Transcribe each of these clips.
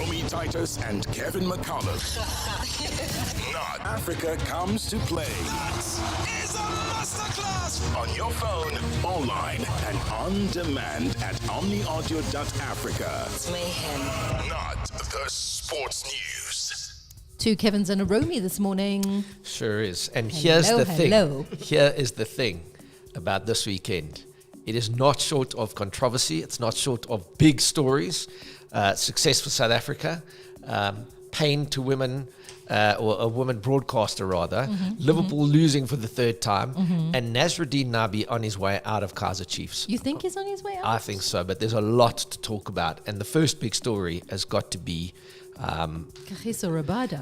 Romy Titus and Kevin McCallum. Not Africa comes to play. That is a masterclass! On your phone, online, and on demand at omniaudio.africa. It's mayhem. Not the sports news. Two Kevins and a Romy this morning. Sure is. And here's the thing. Hello. Here is the thing about this weekend. It is not short of controversy. It's not short of big stories. Success for South Africa. Pain to women, or a woman broadcaster rather. Liverpool losing for the third time. And Nasruddin Nabi on his way out of Kaizer Chiefs. You think he's on his way out? I think so, but there's a lot to talk about. And the first big story has got to be Kagiso Rabada.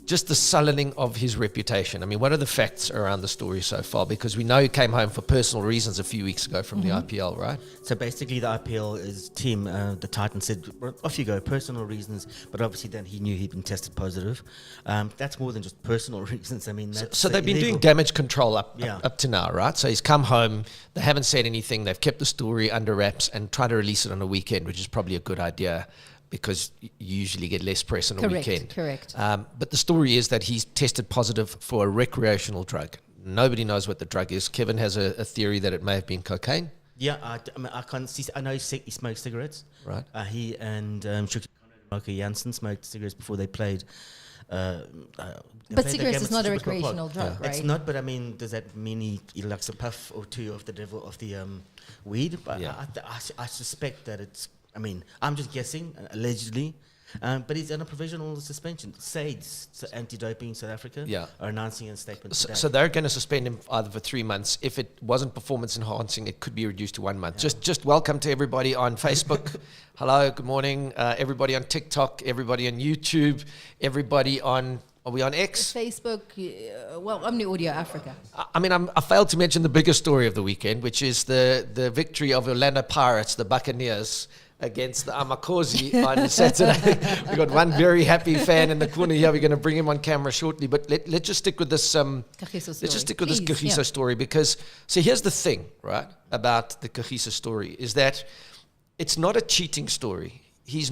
just the sullening of his reputation. I mean, what are the facts around the story so far? Because we know he came home for personal reasons a few weeks ago from the IPL, right? So basically the IPL is team, the Titans said, well, off you go, personal reasons, but obviously then he knew he'd been tested positive. That's more than just personal reasons. I mean, that's So they've been illegal. doing damage control up Yeah. to now, right? So he's come home, they haven't said anything, they've kept the story under wraps and tried to release it on a weekend, which is probably a good idea because you usually get less press on a weekend. Correct. But the story is that he's tested positive for a recreational drug. Nobody knows what the drug is. Kevin has a theory that it may have been cocaine. Yeah, I mean, I can't see. I know he smokes cigarettes. Right. He and Moka Janssen smoked cigarettes before they played. But cigarettes is not a recreational drug, right? It's not, but I mean, does that mean he likes a puff or two of the weed? But Yeah. I suspect that it's. I mean, I'm just guessing, allegedly. But he's on a provisional suspension. SAIDS, so Anti-Doping South Africa, Yeah. are announcing a statement today. So they're going to suspend him either for 3 months. If it wasn't performance enhancing, it could be reduced to 1 month. Just welcome to everybody on Facebook. Hello, good morning. Everybody on TikTok, everybody on YouTube, everybody on, are we on X? Facebook, Omni Audio Africa. I mean, I failed to mention the biggest story of the weekend, which is the victory of Orlando Pirates, the Buccaneers, against the Amakosi on Saturday. We've got one very happy fan in the corner here. We're going to bring him on camera shortly. But let's just stick with this. Let's just stick with this Kagiso story because, so here's the thing, right, about the Kagiso story is that it's not a cheating story. It's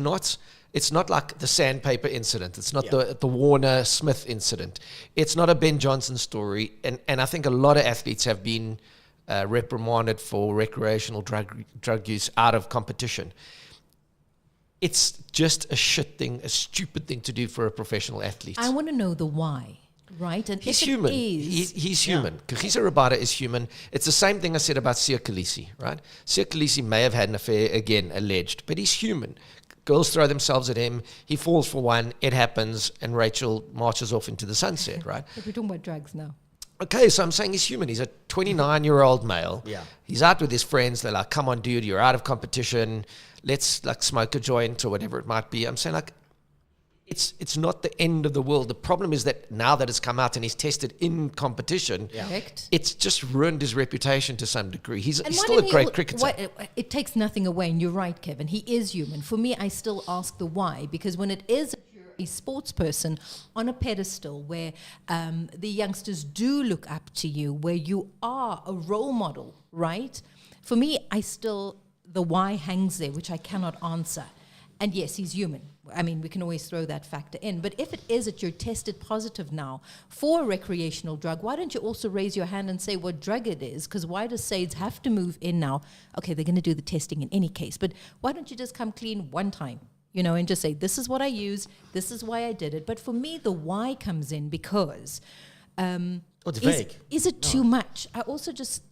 not like the sandpaper incident. It's not the Warner Smith incident. It's not a Ben Johnson story. And I think a lot of athletes have been reprimanded for recreational drug use out of competition. It's just a stupid thing to do for a professional athlete. I want to know the why, right? And He's if human. It is, He's human. Kagiso Rabada is human. It's the same thing I said about Siya Kolisi, right? Siya Kolisi may have had an affair, again, alleged, but he's human. Girls throw themselves at him. He falls for one. It happens. And Rachel marches off into the sunset, right? But we're talking about drugs now. Okay, so I'm saying he's human. He's a 29-year-old male. Yeah. He's out with his friends. They're like, come on, dude, you're out of competition. Let's like smoke a joint or whatever it might be. I'm saying like, it's not the end of the world. The problem is that now that it's come out and he's tested in competition, Correct. it's just ruined his reputation to some degree. He's And still a great cricketer. It takes nothing away, and you're right, Kevin. He is human. For me, I still ask the why, because when it is a sports person on a pedestal where the youngsters do look up to you, where you are a role model, right? For me, the why hangs there, which I cannot answer. And yes, he's human. I mean, we can always throw that factor in. But if it is that you're tested positive now for a recreational drug, why don't you also raise your hand and say what drug it is? Because why does SAIDS have to move in now? Okay, they're going to do the testing in any case. But why don't you just come clean one time? And just say, this is what I use, this is why I did it. But for me, the why comes in because It's vague. Is it too much? I also just,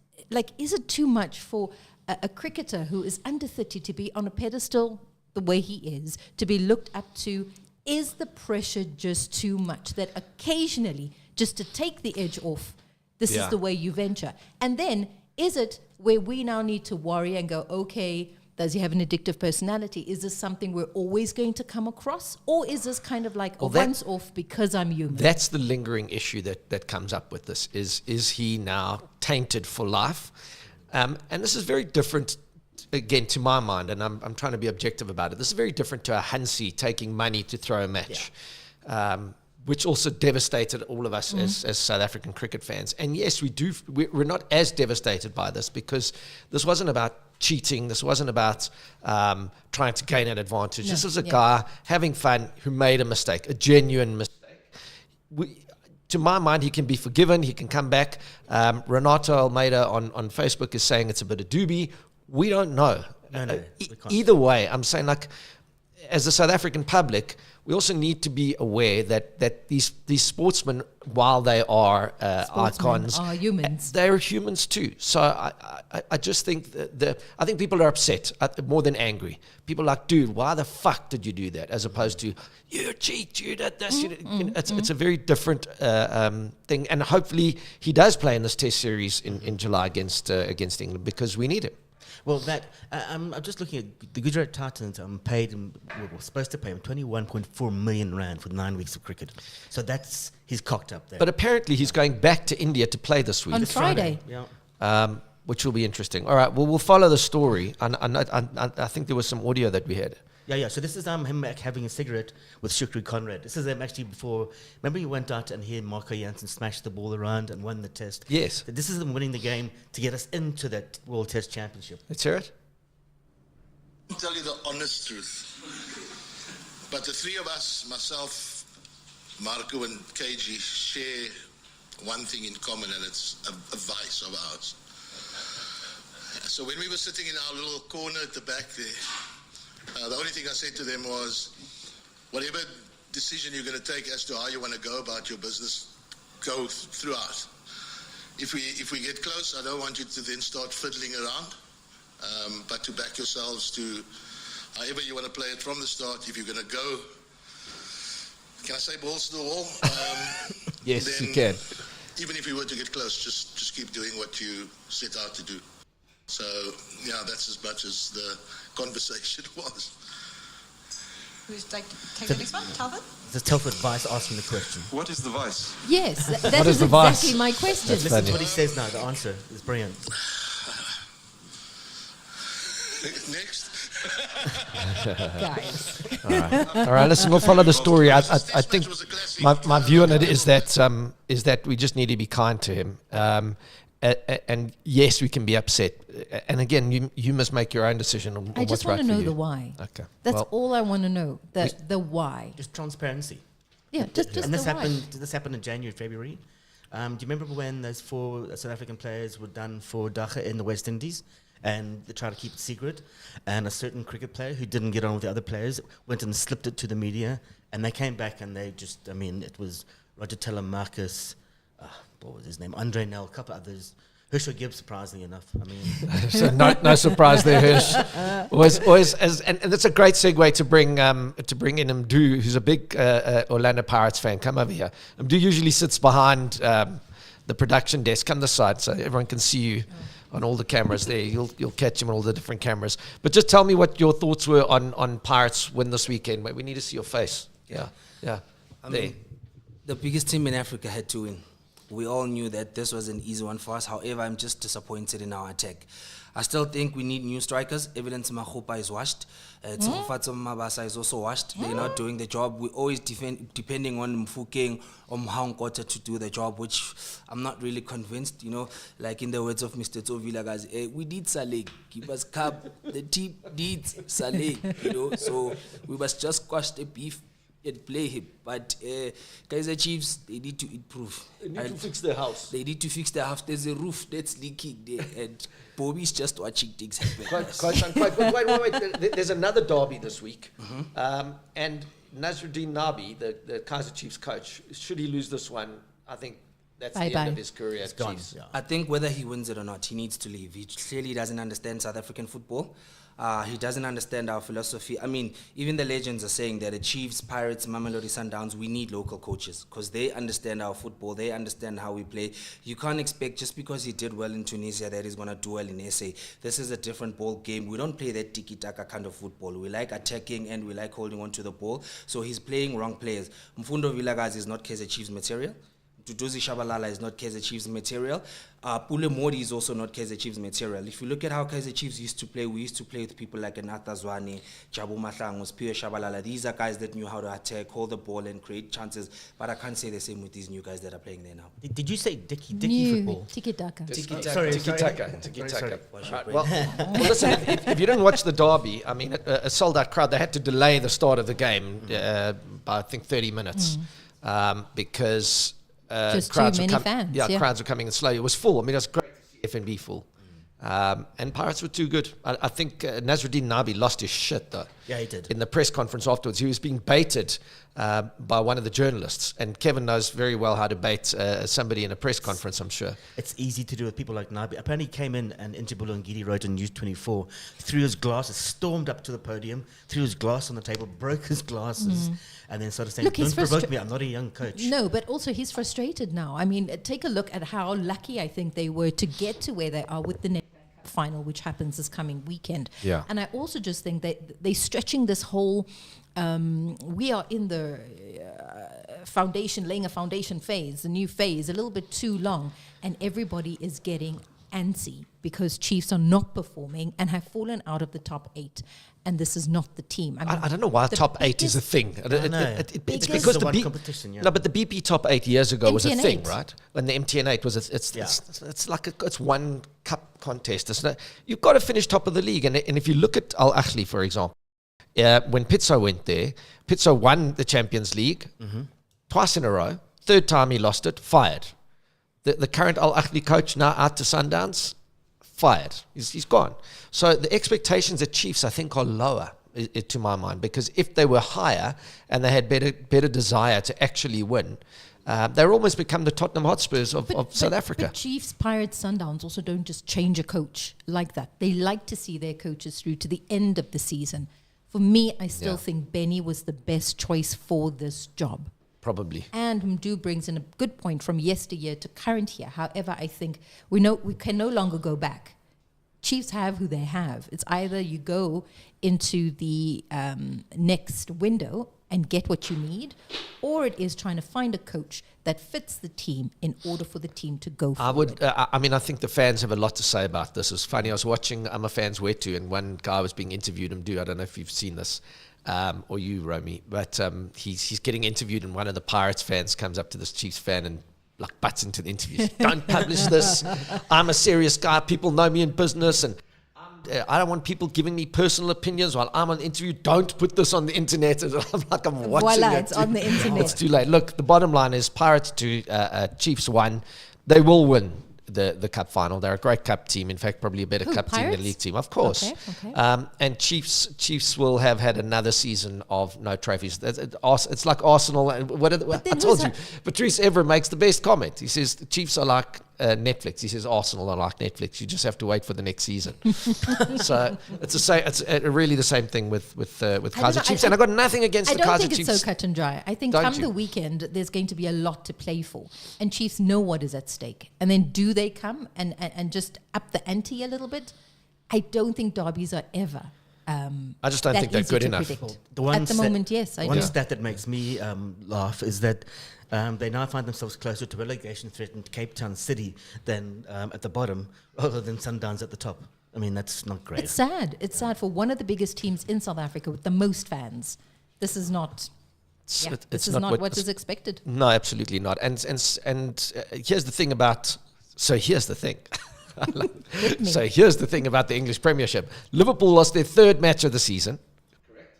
is it too much for a cricketer who is under 30 to be on a pedestal the way he is, to be looked up to? Is the pressure just too much that occasionally, just to take the edge off, this is the way you venture? And then, is it where we now need to worry and go, okay, does he have an addictive personality? Is this something we're always going to come across? Or is this kind of like once off because I'm human? That's the lingering issue that comes up with this. Is he now tainted for life? And this is very different, again, to my mind, and I'm trying to be objective about it. This is very different to a Hansi taking money to throw a match, which also devastated all of us as South African cricket fans. And yes, we're not as devastated by this because this wasn't about cheating. This wasn't about trying to gain an advantage. This was a yeah. guy having fun who made a mistake, a genuine mistake. To my mind, he can be forgiven. He can come back. Renato Almeida on Facebook is saying it's a bit of doobie. We don't know. No, Either way, I'm saying, like, as the South African public, we also need to be aware that these sportsmen, while they are icons, are humans. They're humans too. So I just think I think people are upset more than angry. People are like, dude, why the fuck did you do that? As opposed to, you cheat, you did this. It's a very different thing. And hopefully he does play in this Test series in July against England, because we need him. Well, I'm just looking at the Gujarat Titans. We're supposed to pay him 21.4 million rand for 9 weeks of cricket. So he's cocked up there. But apparently he's going back to India to play this week. On Friday. Yeah. Which will be interesting. All right, well, we'll follow the story. And I think there was some audio that we had. Yeah. So this is him having a cigarette with Shukri Conrad. This is actually before. Remember, he went out and he and Marco Jansen smashed the ball around and won the test. Yes. So this is them winning the game to get us into that World Test Championship. Let's hear it. I'll tell you the honest truth. But the three of us, myself, Marco and KG, share one thing in common, and it's a vice of ours. So when we were sitting in our little corner at the back there, the only thing I said to them was, whatever decision you're going to take as to how you want to go about your business, go throughout. If we get close, I don't want you to then start fiddling around, but to back yourselves to however you want to play it from the start. If you're going to go, can I say balls to the wall? Yes, you can. Even if you were to get close, just keep doing what you set out to do. So, yeah, that's as much as the conversation was. Who's like to take the next one? Telford? This is Telford Vice asking the question. What is the vice? Yes, that What is is the vice? exactly my question. Listen to what he says now. The answer is brilliant. Next. Guys. All right, listen, we'll follow the story. I think my view on it is that we just need to be kind to him. And yes, we can be upset. And again, you must make your own decision on I what's just right want to for know you. the why. Okay. That's Well, all I want to know. The why. Just transparency. Yeah, just And this the why. happened in January, February. Do you remember when those 4 South African players were done for Dacha in the West Indies? And they tried to keep it secret. And a certain cricket player who didn't get on with the other players went and slipped it to the media. And they came back and they just, it was Roger Teller, Marcus, what was his name? Andre Nel, a couple others. Herschel Gibbs, surprisingly enough. So no surprise there, Hirsch. Always, and that's a great segue to bring in Mdu, who's a big Orlando Pirates fan. Come over here. Mdu usually sits behind the production desk. Come this side so everyone can see you on all the cameras there. You'll catch him on all the different cameras. But just tell me what your thoughts were on Pirates win this weekend. We need to see your face. Yeah. I mean, the biggest team in Africa had to win. We all knew that this was an easy one for us. However, I'm just disappointed in our attack. I still think we need new strikers. Evidence Mahupa is washed. Tsukhufatso Mabasa is also washed. They're not doing the job. We always depending on Mfukeng or Mhankota to do the job, which I'm not really convinced. Like in the words of Mr. Tovila, guys, we need Saleh. Give us Cup. The team needs Saleh. So we must just squash the beef and play him. But Kaizer Chiefs, they need to improve. They need to fix their house. They need to fix their house. There's a roof that's leaking there, and Bobby's just watching things happen. Quite. Wait. There's another derby this week. And Nasruddin Nabi, the Kaizer Chiefs coach, should he lose this one, I think that's the end of his career at Chiefs. Yeah. I think whether he wins it or not, he needs to leave. He clearly doesn't understand South African football. He doesn't understand our philosophy. I mean, even the legends are saying that the Chiefs, Pirates, Mamelodi Sundowns, we need local coaches because they understand our football. They understand how we play. You can't expect just because he did well in Tunisia that he's going to do well in SA. This is a different ball game. We don't play that tiki-taka kind of football. We like attacking and we like holding on to the ball. So he's playing wrong players. Mfundo Vilagazi is not Kaizer Chiefs material. Duduzi Shabalala is not Kaizer Chiefs material. Pule Modi is also not Kaizer Chiefs material. If you look at how Kaizer Chiefs used to play, we used to play with people like Anatha Zwane, Jabu Mahlangos, Pio Shabalala. These are guys that knew how to attack, hold the ball, and create chances. But I can't say the same with these new guys that are playing there now. Did you say Dicky New football? tiki-taka. Tiki-taka. Well, listen, if you didn't watch the derby, I mean, a sold-out crowd, they had to delay the start of the game by, I think, 30 minutes because just crowds too many fans. Yeah, crowds were coming in slow. It was full. I mean, it was great to see FNB full. And Pirates were too good. I think Nasruddin Nabi lost his shit, though. Yeah, he did. In the press conference afterwards, he was being baited by one of the journalists. And Kevin knows very well how to bait somebody in a press conference, I'm sure. It's easy to do with people like Nabi. Apparently he came in and Intibulu Ngidi wrote on News 24, threw his glasses, stormed up to the podium, threw his glass on the table, broke his glasses, and then started saying, don't provoke me, I'm not a young coach. No, but also he's frustrated now. I mean, take a look at how lucky I think they were to get to where they are with the Nedbank final, which happens this coming weekend. Yeah. And I also just think that they're stretching this whole, we are in the laying a foundation phase, the new phase, a little bit too long. And everybody is getting antsy because Chiefs are not performing and have fallen out of the top 8. And this is not the team. I mean, I don't know why top 8 is a thing. It's because the competition. Yeah. No, but the BP top 8 years ago was a thing, 8. right? When the MTN 8 was, it's like it's one cup contest. You've got to finish top of the league. And if you look at Al Ahly, for example, when Pizzo went there, Pizzo won the Champions League twice in a row. Third time he lost it, fired. The current Al Ahly coach now out to Sundowns, fired. He's gone. So the expectations at Chiefs, I think, are lower, to my mind, because if they were higher and they had better desire to actually win, they're almost become the Tottenham Hotspurs of South Africa. But Chiefs, Pirates, Sundowns also don't just change a coach like that. They like to see their coaches through to the end of the season. For me, I still think Benny was the best choice for this job. Probably. And Mdu brings in a good point from yesteryear to current year. However, I think we can no longer go back. Chiefs have who they have. It's either you go into the next window and get what you need, or it is trying to find a coach that fits the team in order for the team to go forward. I think the fans have a lot to say about this. It's funny, I was watching I'm a Fans Where To, and one guy was being interviewed, Mdu, I don't know if you've seen this, or you, Romy, but he's getting interviewed, and one of the Pirates fans comes up to this Chiefs fan and like butts into the interview. Don't publish this. I'm a serious guy. People know me in business, and I don't want people giving me personal opinions while I'm on the interview. Don't put this on the internet. I'm watching Voila, it. it's on the internet. It's too late. Look, the bottom line is Pirates 2, Chiefs 1. They will win the cup final. They're a great cup team. In fact, probably a better cup team than league team. Of course. Okay. And Chiefs will have had another season of no trophies. It's like Arsenal. And I told you, Patrice Evra makes the best comment. He says the Chiefs are like Netflix. He says Arsenal are like Netflix. You just have to wait for the next season. So it's really the same thing with Kaizer Chiefs. And I got nothing against the Kaizer Chiefs. I don't think it's so cut and dry. I think come the weekend, there's going to be a lot to play for. And Chiefs know what is at stake. And then do they come and just up the ante a little bit? I don't think derbies are ever I just don't think they're good enough. One stat that makes me laugh is that they now find themselves closer to relegation-threatened Cape Town City than at the bottom, rather than Sundowns at the top. I mean, that's not great. It's sad. It's sad for one of the biggest teams in South Africa with the most fans. This is not... this is not what is expected. No, absolutely not. And here's the thing about... So here's the thing. So here's the thing about the English Premiership. Liverpool lost their third match of the season.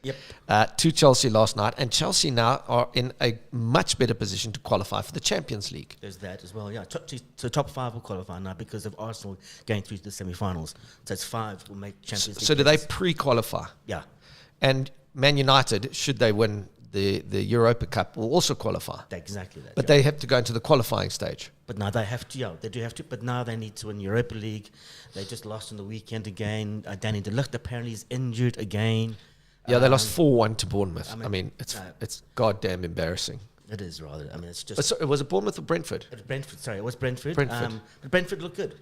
Yep. To Chelsea last night. And Chelsea now are in a much better position to qualify for the Champions League. There's that as well, yeah. So top 5 will qualify now because of Arsenal going through to the semi-finals. So it's 5 will make Champions League. So do they pre-qualify? Yeah. And Man United, should they win the Europa Cup, will also qualify. Exactly that. But they have to go into the qualifying stage. But now they have to, they do have to. But now they need to win Europa League. They just lost on the weekend again. Danny de Ligt apparently is injured again. Yeah, they lost 4-1 to Bournemouth. I mean it's goddamn embarrassing. It is rather. I mean, it's just... Was it Bournemouth or Brentford? It was Brentford. Brentford. But Brentford looked good.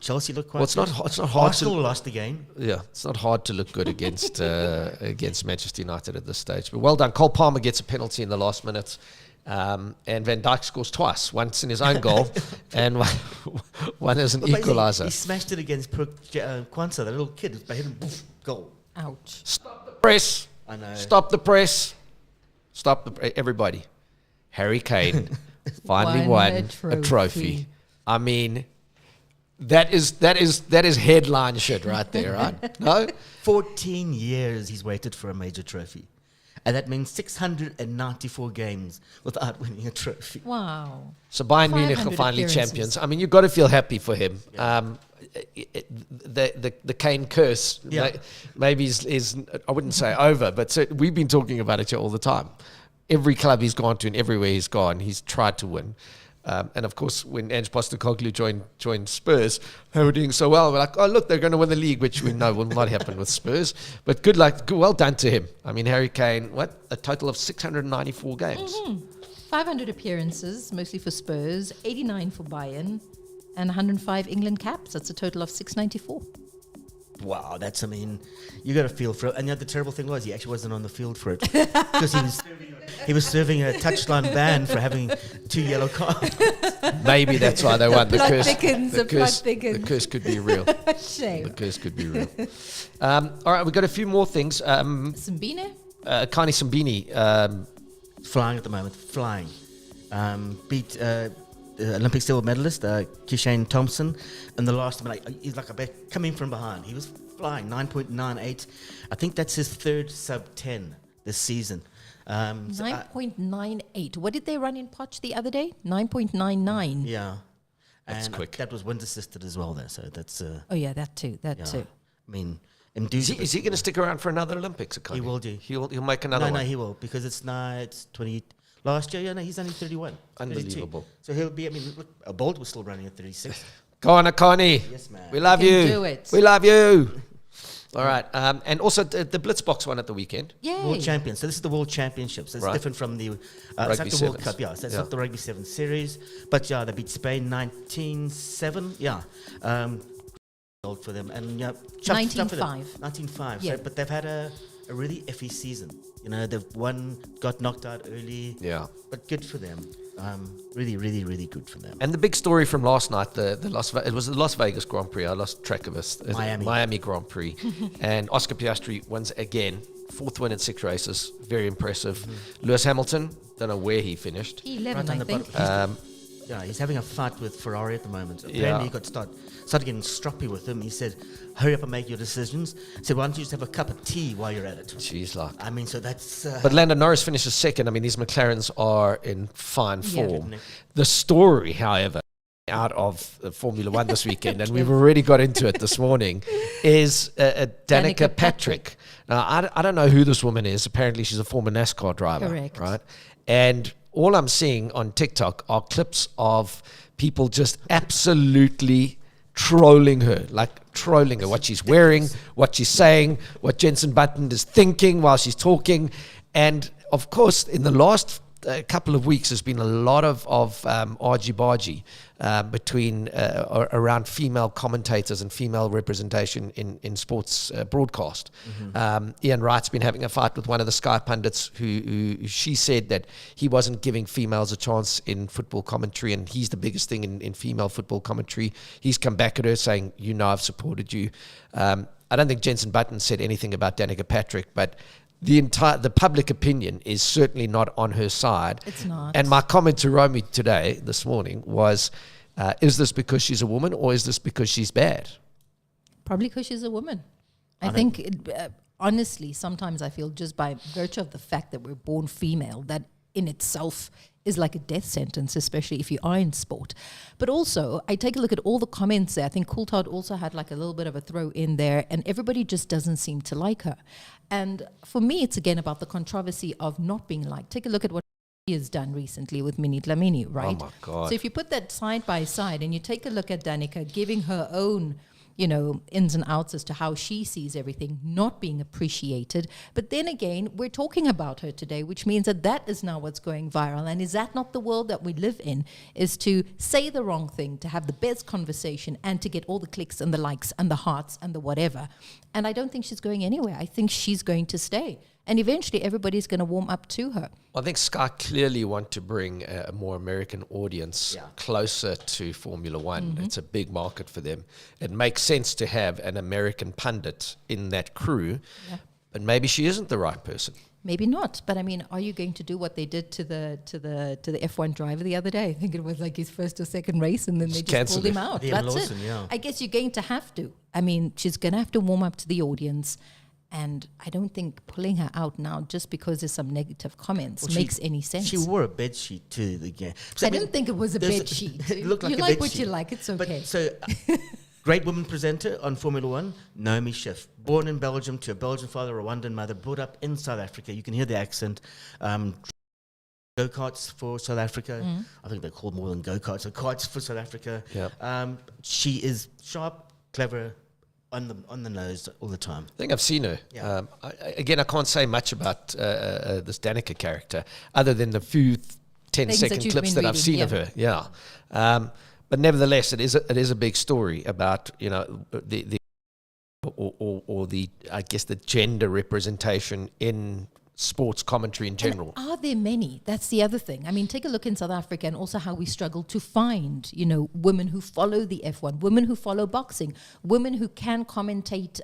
Chelsea looked quite good. It's not hard Arsenal lost again. Yeah, it's not hard to look good against Manchester United at this stage. But well done. Cole Palmer gets a penalty in the last minute. And Van Dijk scores twice, once in his own goal and one as an equaliser. He smashed it against Kwanzaa, the little kid, by hitting goal. Ouch. Stop the press. I know. Stop the press. Everybody. Harry Kane finally won a trophy. I mean, that is headline shit right there, right? No? 14 years he's waited for a major trophy. And that means 694 games without winning a trophy. Wow. So Bayern Munich are 500 finally appearances. champions. I mean, you've got to feel happy for him. Yeah. The Kane curse maybe is I wouldn't say over, but we've been talking about it here all the time. Every club he's gone to and everywhere he's gone, he's tried to win. And of course, when Ange Postecoglou joined Spurs, they were doing so well. We're like, oh, look, they're going to win the league, which we know will not happen with Spurs. But good luck. Well done to him. I mean, Harry Kane, a total of 694 games. 500 appearances, mostly for Spurs, 89 for Bayern, and 105 England caps. That's a total of 694. Wow, you got to feel for it. And the terrible thing was he actually wasn't on the field for it because he was serving a touchline ban for having 2 yellow cards. Maybe that's why they won. The curse could be real. Shame. The curse could be real. All right, we've got a few more things. Simbine? Kani Simbine. Flying at the moment, flying. Beat Olympic silver medalist Kishane Thompson in the last he's like coming from behind. He was flying 9.98. I think that's his third sub 10 this season. 9.98. What did they run in Poch the other day? 9.99. Yeah, that's quick. That was wind assisted as well there. So that's that too. That too. I mean, is he going to stick around for another Olympics? He will do. He'll make another one. No, he will, because it's 20. Last year, he's only 31. Unbelievable. 32. So he'll be, look, Bolt was still running at 36. Go on, Akani. Yes, man. We love You you. can do it. We love you. All right. And also the Blitzbox one at the weekend. Yay. World Champions. So this is the World Championships. So it's different from the it's like the World Cup. Yeah, so it's not the Rugby 7 series. But they beat Spain 19-7. Yeah. Gold for them. And 19-5. 19-5. Yeah. So, but they've had a really iffy season. They've got knocked out early. Yeah. But good for them. Really, really, really good for them. And the big story from last night, it was the Las Vegas Grand Prix. I lost track of it. Miami Grand Prix. And Oscar Piastri wins again. 4th win in 6 races. Very impressive. Lewis Hamilton, don't know where he finished. P11, I think. He's having a fight with Ferrari at the moment. Apparently he started getting stroppy with him. He said, hurry up and make your decisions. He said, why don't you just have a cup of tea while you're at it? Jeez, so that's... But Lando Norris finishes 2nd. I mean, these McLarens are in fine form. Yeah. The story, however, out of Formula 1 this weekend, and we've already got into it this morning, is Danica Patrick. Now, I don't know who this woman is. Apparently, she's a former NASCAR driver. Correct. Right? And all I'm seeing on TikTok are clips of people just absolutely trolling her, what she's wearing, what she's saying, what Jenson Button is thinking while she's talking. And of course, in the last couple of weeks, there's been a lot of argy-bargy between around female commentators and female representation in sports broadcast. Ian Wright's been having a fight with one of the Sky pundits who she said that he wasn't giving females a chance in football commentary, and he's the biggest thing in female football commentary. He's come back at her saying, I've supported you. I don't think Jenson Button said anything about Danica Patrick, but the public opinion is certainly not on her side. It's not. And my comment to Romy this morning was, is this because she's a woman or is this because she's bad? Probably because she's a woman. I think, honestly, sometimes I feel just by virtue of the fact that we're born female, that in itself is like a death sentence, especially if you are in sport. But also, I take a look at all the comments there. I think Coulthard also had like a little bit of a throw in there, and everybody just doesn't seem to like her. And for me, it's again about the controversy of not being liked. Take a look at what he has done recently with Minnie Dlamini, right? Oh my God. So if you put that side by side and you take a look at Danica giving her own ins and outs as to how she sees everything, not being appreciated. But then again, we're talking about her today, which means that is now what's going viral. And is that not the world that we live in, is to say the wrong thing, to have the best conversation, and to get all the clicks and the likes and the hearts and the whatever. And I don't think she's going anywhere. I think she's going to stay. And eventually everybody's going to warm up to her. I think Sky clearly want to bring a more American audience closer to Formula One. It's a big market for them. It makes sense to have an American pundit in that crew, but maybe she isn't the right person. Maybe not, but I mean, are you going to do what they did to the F1 driver the other day? I think it was like his first or second race, and then they just pulled him out. Liam That's Lawson, it. yeah. I guess you're going to have to. I mean, she's going to have to warm up to the audience, and I don't think pulling her out now just because there's some negative comments makes any sense. She wore a bed sheet to the game. I didn't think it was a bed sheet. It looked like you a like bed what sheet. you like. It's okay. But so, great woman presenter on Formula One, Naomi Schiff. Born in Belgium to a Belgian father, Rwandan mother, brought up in South Africa. You can hear the accent. Go-karts for South Africa. I think they're called more than go-karts. So karts for South Africa. Yep. She is sharp, clever, on the nose all the time. I think I've seen her. Yeah. I can't say much about this Danica character other than the few 10-second you've clips been that I've seen of her. Yeah. But nevertheless, it is a big story about, you know, the I guess the gender representation in sports commentary in general. And are there many? That's the other thing. I mean, take a look in South Africa and also how we struggle to find, you know, women who follow the F1, women who follow boxing, women who can commentate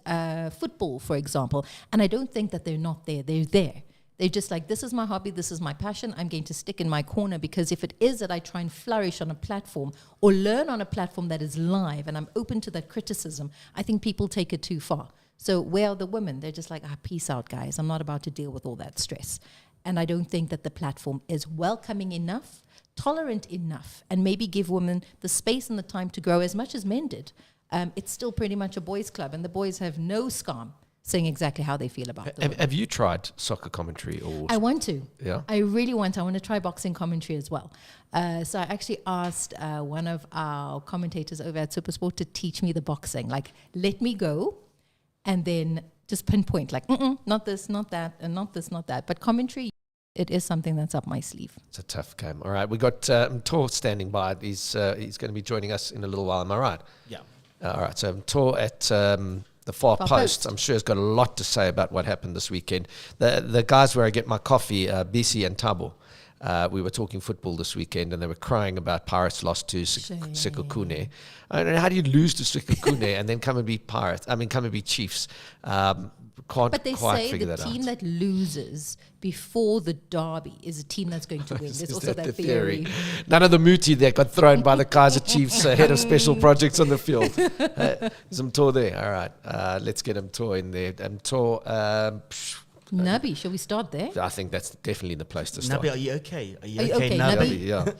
football, for example. And I don't think that they're not there. They're there. They're just like, this is my hobby, this is my passion, I'm going to stick in my corner, because if it is that I try and flourish on a platform or learn on a platform that is live and I'm open to that criticism, I think people take it too far. So where are the women? They're just like, peace out, guys. I'm not about to deal with all that stress. And I don't think that the platform is welcoming enough, tolerant enough, and maybe give women the space and the time to grow as much as men did. It's still pretty much a boys' club, and the boys have no scam saying exactly how they feel about the women. Have you tried soccer commentary? Or I want to. Yeah. I really want to. I want to try boxing commentary as well. So I actually asked one of our commentators over at Supersport to teach me the boxing. Like, let me go and then just pinpoint, like, not this, not that, and not this, not that. But commentary, it is something that's up my sleeve. It's a tough game. All right, we got Mtor standing by. He's going to be joining us in a little while. Am I right? Yeah. All right, so Mtor at the Far Post, I'm sure has got a lot to say about what happened this weekend. The guys where I get my coffee, BC and Tabo, we were talking football this weekend, and they were crying about Pirates lost to Sekhukhune. I don't know, how do you lose to Sekhukhune and then come and beat Pirates? I mean, come and beat Chiefs. But they quite say figure the that team out. that loses before the derby is a team that's going to win. There's Is also that that the theory. None of the Muti there got thrown by the Kaizer Chiefs head of special projects on the field. Is Mtor there? All right, let's get Mtor in there. Mtor, Nabi, shall we start there? I think that's definitely the place to start. Nabi, are you okay? Are Are you okay, Nabi? Nabi, yeah.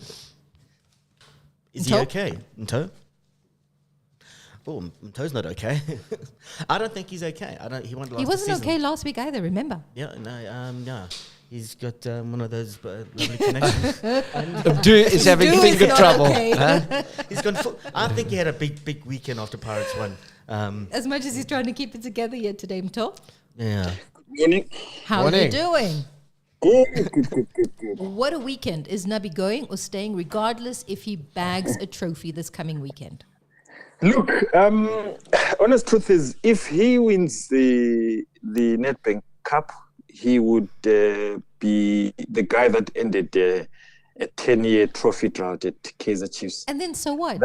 Is he Nto? okay? Nto? Oh, Nto's not okay. I don't think he's okay. He won last He wasn't season. okay last week either, remember? Yeah, no, yeah. He's got one of those lovely connections. Abdu is having Abdu is finger not trouble. okay. Huh? He's gone full. I think he had a big weekend after Pirates won. As much as he's trying to keep it together here today, Mto. Yeah. Morning. How are you Morning. doing? Good. What a weekend. Is Nabi going or staying, regardless if he bags a trophy this coming weekend? Look, honest truth is, if he wins the Nedbank Cup, he would be the guy that ended a 10-year trophy drought at Kaizer Chiefs. And then so what?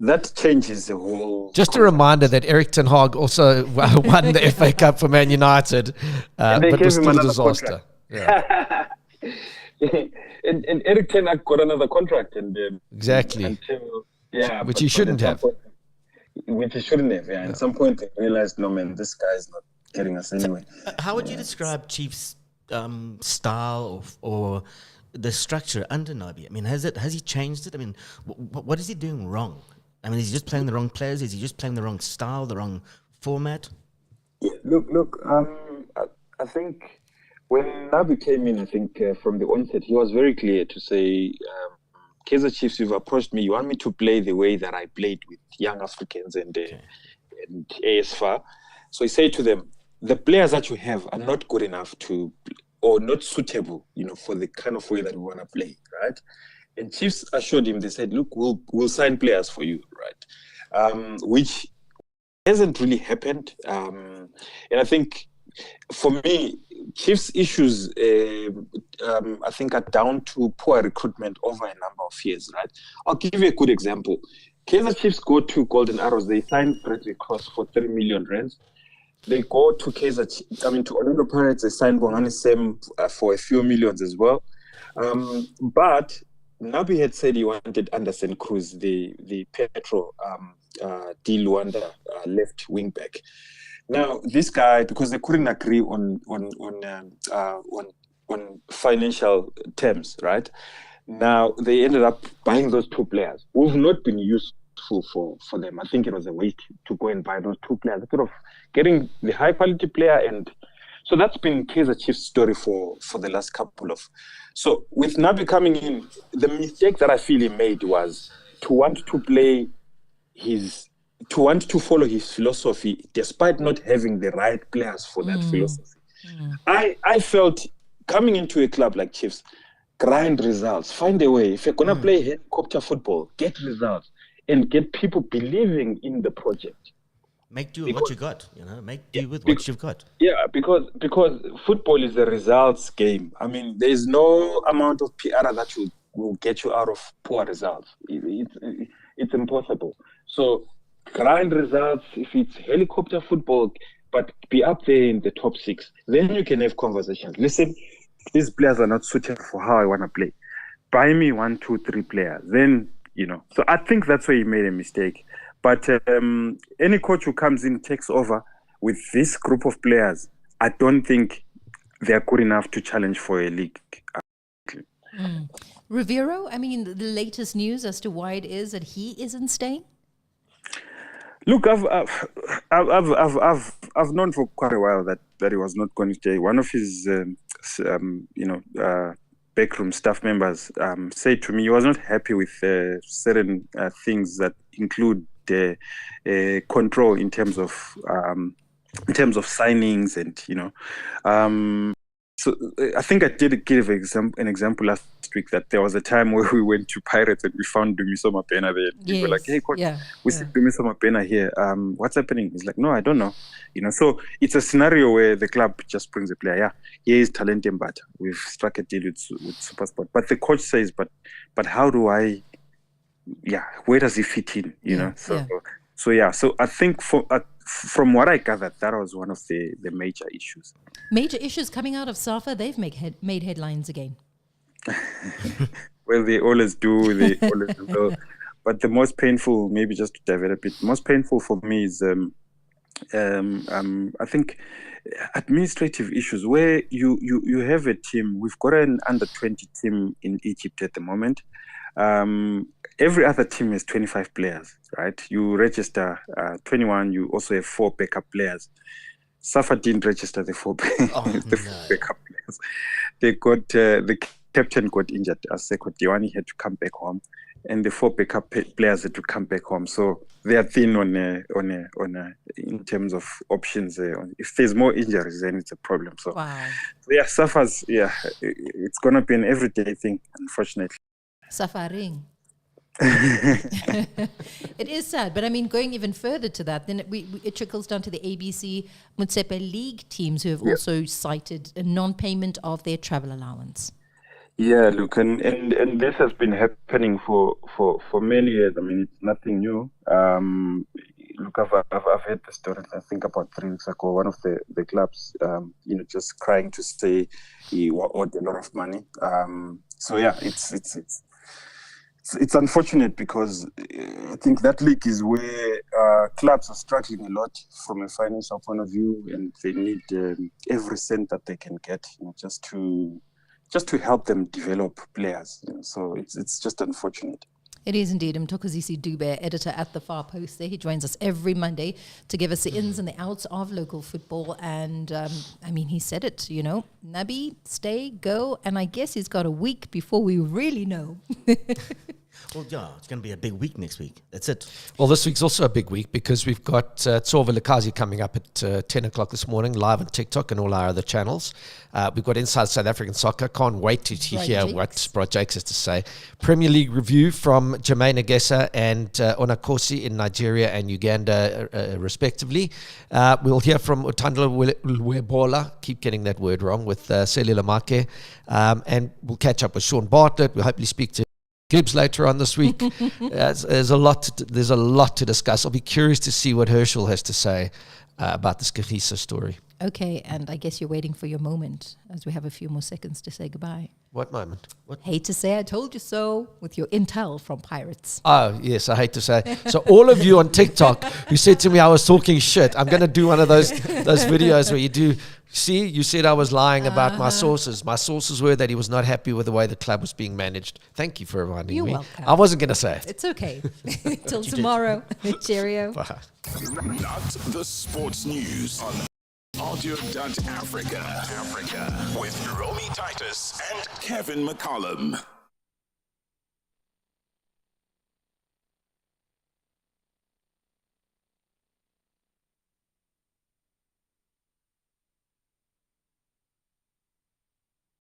That changes the whole. Just a reminder that Eric Ten Hag also won the FA Cup for Man United, they but gave was him still a another disaster. Yeah, and Eric Ten Hag got another contract, and exactly. until, Which but he shouldn't at have. some point- which he shouldn't have. Yeah. At some point, they realized, no man, this guy's not getting us anyway. How would you describe Chiefs' style or the structure under Nabi? I mean, has he changed it? I mean, what is he doing wrong? I mean, is he just playing the wrong players? Is he just playing the wrong style, the wrong format? Yeah, look. I think when Nabi came in, I think from the onset, he was very clear to say, Kaizer Chiefs, you've approached me. You want me to play the way that I played with young Africans and ASFA. So he said to them, the players that you have are not good enough or not suitable, for the kind of way that we want to play, right? And Chiefs assured him, they said, look, we'll sign players for you, right? Which hasn't really happened. And I think for me, Chiefs' issues, I think, are down to poor recruitment over a number of years, right? I'll give you a good example. Kaizer Chiefs go to Golden Arrows. They signed Frederick Cross for 3 million rands. They go to to Orlando Pirates. They signed Bongani Sem for a few millions as well. But Nabi had said he wanted Anderson Cruz, the Petro D. Luanda left wing back. Now this guy, because they couldn't agree on financial terms, right? Now they ended up buying those 2 players who've not been useful for them. I think it was a waste to go and buy those 2 players instead of getting the high quality player. And so that's been Kaizer Chiefs' story for the last couple of. So with Nabi coming in, the mistake that I feel he made was to want to follow his philosophy despite not having the right players for that philosophy. I felt coming into a club like Chiefs, grind results, find a way. If you're going to play helicopter football, get results and get people believing in the project. Make do with what you got, make do with what you've got. Yeah, because football is a results game. I mean, there's no amount of PR that will get you out of poor results. It's impossible. So grind results. If it's helicopter football, but be up there in the top 6, then you can have conversations. Listen, these players are not suited for how I want to play. Buy me 1, 2, 3 players. Then, So I think that's where he made a mistake. But any coach who comes in, takes over with this group of players, I don't think they're good enough to challenge for a league. Rivero, I mean, the latest news as to why it is that he isn't staying? Look, I've known for quite a while that he was not going to stay. One of his, backroom staff members said to me he was not happy with certain things that include control in terms of signings and so I think I did give an example last week that there was a time where we went to Pirates and we found Dumiso Mapena there. We were like, hey, coach, we see Dumiso Mapena here. What's happening? He's like, no, I don't know. So it's a scenario where the club just brings a player. Yeah, he is talented, but we've struck a deal with SuperSport. But the coach says, but how do I? Yeah, where does he fit in? So I think from what I gathered, that was one of the major issues. Major issues coming out of SAFA, they've made headlines again. Well, they always do. They always will. But the most painful, maybe just to develop it, most painful for me is, I think, administrative issues where you have a team. We've got an under-20 team in Egypt at the moment. Every other team has 25 players, right? You register 21. You also have 4 backup players. SAFA didn't register the 4 backup players. They got the captain got injured. Aseko Diwani had to come back home, and the 4 backup players had to come back home. So they are thin on in terms of options. If there's more injuries, then it's a problem. So, SAFA's it's gonna be an everyday thing, unfortunately. Suffering. It is sad, but I mean, going even further to that, then it trickles down to the ABC Motsepe League teams who have also cited a non-payment of their travel allowance. Yeah, look, and this has been happening for many years. I mean, it's nothing new. Look, I've heard the story. I think about 3 weeks ago, one of the clubs, just crying to say he owed a lot of money. So yeah, it's unfortunate because I think that league is where clubs are struggling a lot from a financial point of view, and they need every cent that they can get, just to help them develop players. So it's just unfortunate. It is indeed. Mthokozisi Dube, editor at the Far Post there. He joins us every Monday to give us the ins and the outs of local football. And, he said it, Nabi, stay, go. And I guess he's got a week before we really know. Well, yeah, it's going to be a big week next week. That's it. Well, this week's also a big week because we've got Tsova Lakazi coming up at 10 o'clock this morning, live on TikTok and all our other channels. We've got Inside South African Soccer. Can't wait to hear what Brad Jakes has to say. Premier League review from Jermaine Agesa and Onakosi in Nigeria and Uganda, respectively. We'll hear from Utandla Webola, keep getting that word wrong, with Celila Make. And we'll catch up with Sean Bartlett. We'll hopefully speak to Gibbs later on this week. There's a lot to discuss. I'll be curious to see what Herschel has to say about this Kagiso story. Okay, and I guess you're waiting for your moment, as we have a few more seconds to say goodbye. What moment? Hate to say I told you so, with your intel from Pirates. Oh, yes, I hate to say. So all of you on TikTok who said to me I was talking shit, I'm going to do one of those videos where you do, see, you said I was lying about my sources. My sources were that he was not happy with the way the club was being managed. Thank you for reminding me. You're welcome. I wasn't going to say it. It's okay. Till tomorrow. Cheerio. Bye. Not the sports news on Audio Africa with Romy Titus and Kevin McCallum.